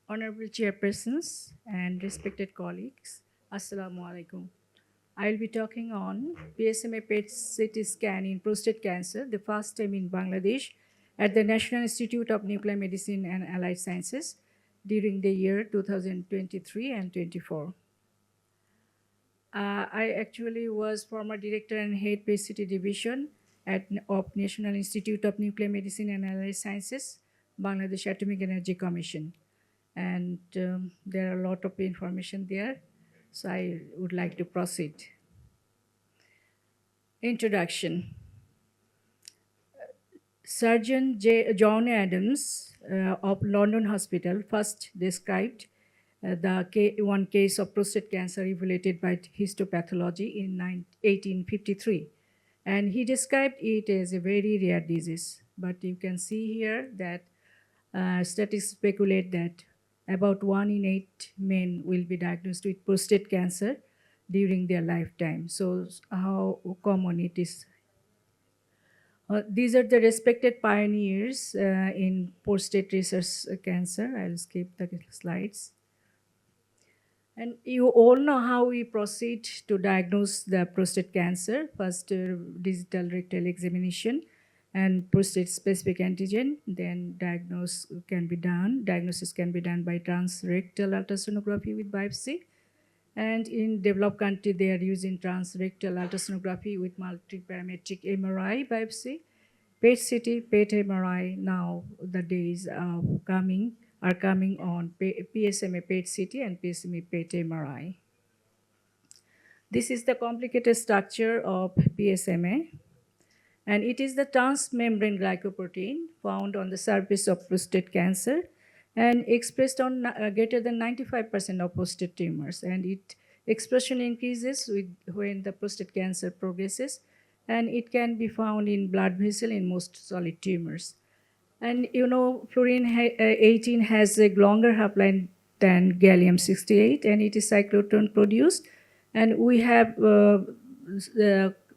Honorable chairpersons and respected colleagues, Assalamu alaikum. I'll be talking on PSMA PET CT scan in prostate cancer, the first time in Bangladesh at the National Institute of Nuclear Medicine and Allied Sciences during the year 2023 and 24. I actually was former director and head PCT division of National Institute of Nuclear Medicine and Allied Sciences, Bangladesh Atomic Energy Commission. And there are a lot of information there, so I would like to proceed. Introduction. Surgeon John Adams of London Hospital first described one case of prostate cancer evaluated by histopathology in 1853. And he described it as a very rare disease. But you can see here that statistics speculate that about 1 in 8 men will be diagnosed with prostate cancer during their lifetime. So how common it is. These are the respected pioneers in prostate research cancer. I'll skip the slides. And you all know how we proceed to diagnose the prostate cancer. First, digital rectal examination and prostate specific antigen. Then diagnosis can be done by transrectal ultrasonography with biopsy. And in developed country, they are using transrectal ultrasonography with multiparametric MRI biopsy. PET CT, PET MRI. Now the days are coming on PSMA PET CT and PSMA PET MRI. This is the complicated structure of PSMA, and it is the transmembrane glycoprotein found on the surface of prostate cancer and expressed on greater than 95% of prostate tumors. And its expression increases when the prostate cancer progresses, and it can be found in blood vessel in most solid tumors. And you know, fluorine 18 has a longer half-life than gallium 68, and it is cyclotron produced. And we have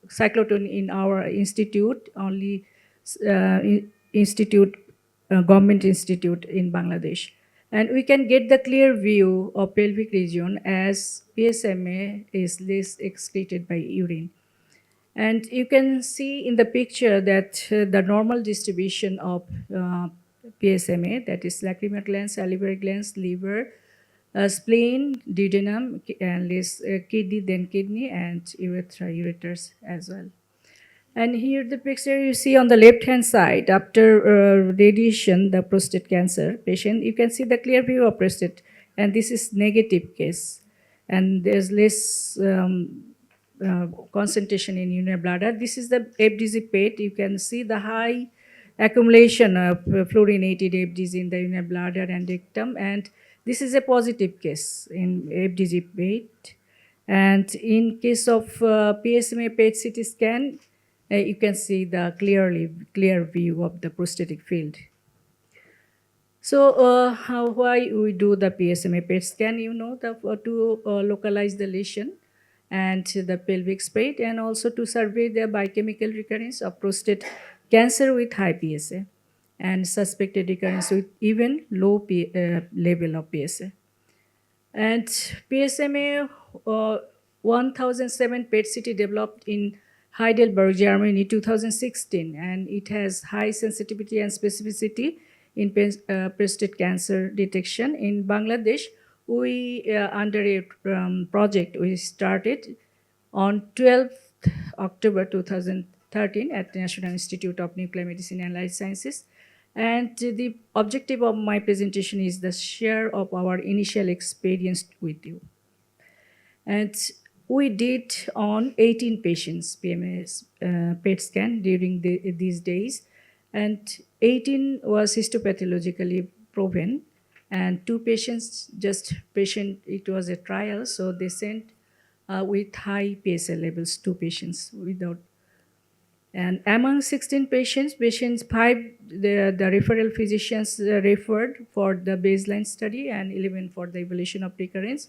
cyclotron in our institute, only government institute in Bangladesh. And we can get the clear view of pelvic region as PSMA is less excreted by urine. And you can see in the picture that the normal distribution of PSMA, that is lacrimal glands, salivary glands, liver, spleen, duodenum, and kidney, and urethra, ureters as well. And here the picture you see on the left-hand side, after radiation, the prostate cancer patient, you can see the clear view of prostate, and this is negative case. And there's less concentration in urinary bladder. This is the FDG PET. You can see the high accumulation of fluorinated FDG in the urinary bladder and rectum, and this is a positive case in FDG PET. And in case of PSMA PET CT scan, you can see the clear view of the prostatic field. So why we do the PSMA PET scan? You know, to localize the lesion and the pelvic space, and also to survey the biochemical recurrence of prostate cancer with high PSA and suspected recurrence with even low level of PSA. And PSMA 1007 PET CT developed in Heidelberg, Germany, 2016, and it has high sensitivity and specificity in prostate cancer detection. In Bangladesh, we under a project we started on 12th October 2013 at the National Institute of Nuclear Medicine and Life Sciences. And the objective of my presentation is the share of our initial experience with you. And we did on 18 patients PMS PET scan during these days, and 18 was histopathologically proven, and 2 patients, it was a trial, so they sent with high PSA levels, 2 patients without. And among 16 patients, 5, the referral physicians referred for the baseline study, and 11 for the evaluation of recurrence.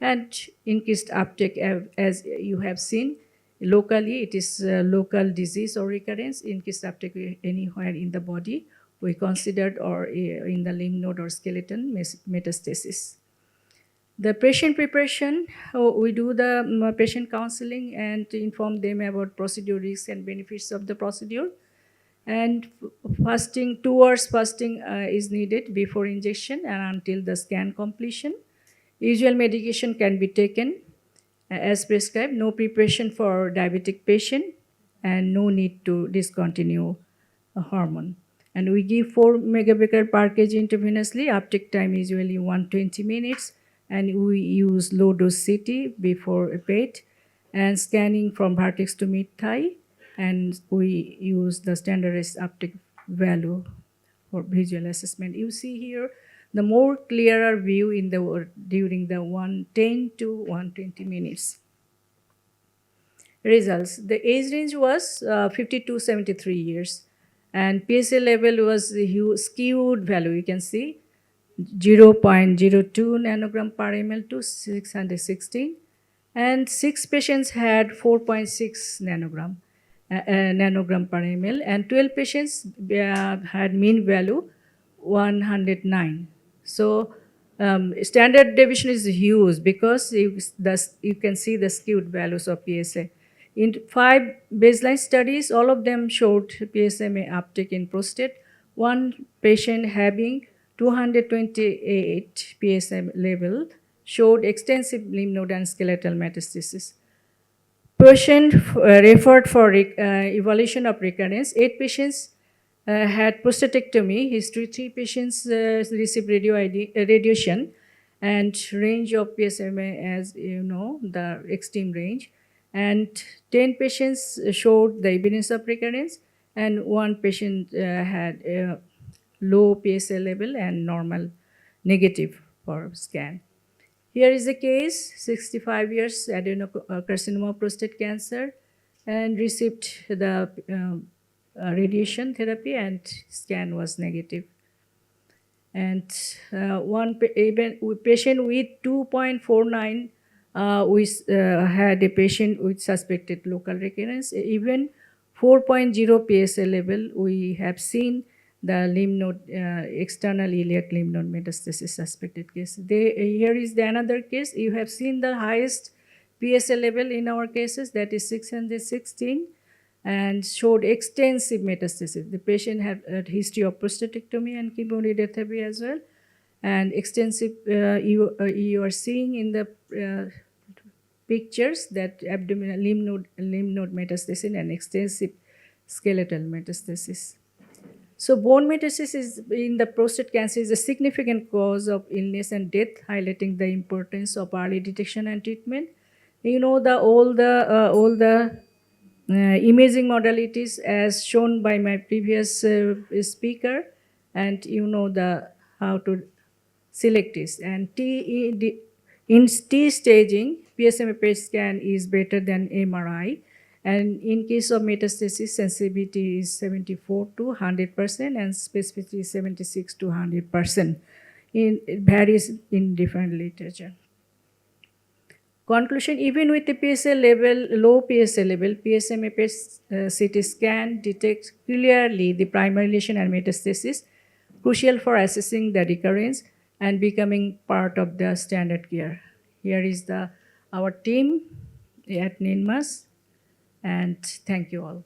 And increased uptake, as you have seen, locally it is local disease or recurrence, increased uptake anywhere in the body we considered, or in the lymph node or skeleton metastasis. The patient preparation, we do the patient counseling and to inform them about procedure risks and benefits of the procedure. And fasting, 2 hours fasting is needed before injection and until the scan completion. Usual medication can be taken as prescribed, no preparation for diabetic patient, and no need to discontinue a hormone. And we give 4 megabecquerel per kg intravenously. Uptake time is usually 120 minutes, and we use low dose CT before a PET and scanning from vertex to mid thigh, and we use the standardized uptake value for visual assessment. You see here the more clearer view in the during the 110 to 120 minutes. Results. The age range was 50 to 73 years, and PSA level was skewed value. You can see 0.02 nanogram per ml to 616, and 6 patients had 4.6 nanogram per ml, and 12 patients had mean value 109. So standard deviation is huge because you can see the skewed values of PSA. In 5 baseline studies, all of them showed PSMA uptake in prostate. One patient having 228 PSM level showed extensive lymph node and skeletal metastasis. Patient referred for evaluation of recurrence. 8 patients had prostatectomy. History: 3 patients received radiation, and range of PSMA, as you know, the extreme range. And 10 patients showed the evidence of recurrence, and 1 patient had low PSA level and normal negative for scan. Here is a case, 65 years, adenocarcinoma prostate cancer, and received the radiation therapy, and scan was negative. And patient with 2.49, we had a patient with suspected local recurrence. Even 4.0 PSA level, we have seen the lymph node, external iliac lymph node metastasis suspected case. Here is another case. You have seen the highest PSA level in our cases, that is 616, and showed extensive metastasis. The patient had a history of prostatectomy and chemoradiotherapy as well, and extensive, you are seeing in the pictures that abdominal lymph node metastasis and extensive skeletal metastasis. So bone metastasis in the prostate cancer is a significant cause of illness and death, highlighting the importance of early detection and treatment. You know, all the imaging modalities as shown by my previous speaker, and you know how to select this. And in T staging, PSMA PET scan is better than MRI. And in case of metastasis, sensitivity is 74 to 100%, and specificity is 76 to 100%. It varies in different literature. Conclusion: even with the PSA level, low PSA level, PSMA PET CT scan detects clearly the primary lesion and metastasis, crucial for assessing the recurrence and becoming part of the standard care. Here is our team at NINMAS, and thank you all.